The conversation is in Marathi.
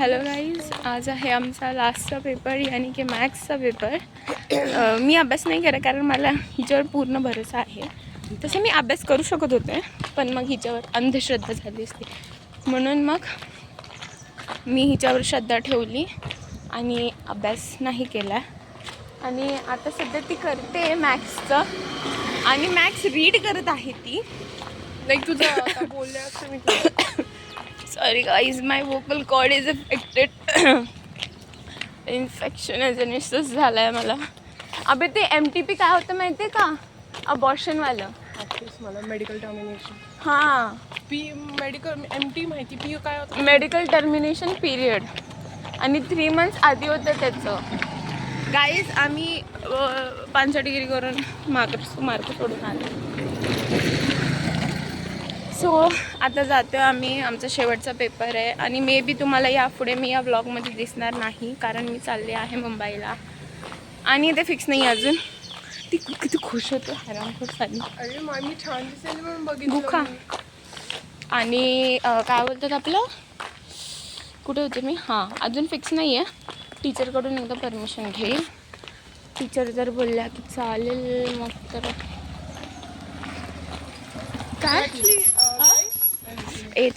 हॅलो गाईज, आज आहे आमचा लास्टचा पेपर यानी की मॅथ्सचा पेपर. मी अभ्यास नाही केला कारण मला हिच्यावर पूर्ण भरोसा आहे. तसं मी अभ्यास करू शकत होते, पण मग हिच्यावर अंधश्रद्धा झाली असती, म्हणून मग मी हिच्यावर श्रद्धा ठेवली आणि अभ्यास नाही केला. आणि आता सध्या ती करते मॅथ्सचं आणि मॅथ्स रीड करत आहे ती. लाईक तुझं आता बोलण्याचं मी sorry guys, my vocal cord is affected. Infection एजनिस्टस झालं आहे मला. अबे ते MTP काय होतं माहिती आहे का? अबॉर्शनवालं. मला मेडिकल टर्मिनेशन हां, मेडिकल MT माहिती पी काय होतं? Medical termination period. आणि 3 months आधी होतं त्याचं. गाईज आम्ही 65 डिग्री करून मार्क सोडून आलो. सो आता जातो आम्ही, आमचा शेवटचा पेपर आहे आणि मे बी तुम्हाला यापुढे मी या व्लॉगमध्ये दिसणार नाही कारण मी चालले आहे मुंबईला आणि ते फिक्स नाही अजून. ती किती खुश होते हरामखोर साली. अरे मी छान दिसेल म्हणून गुखा. बघितलं. आणि काय बोलतात आपलं, कुठे होते मी? हां, अजून फिक्स नाही आहे. टीचरकडून एकदा परमिशन घेईल. टीचर जर बोलल्या की चालेल मग तर काय. ॲक्च्युली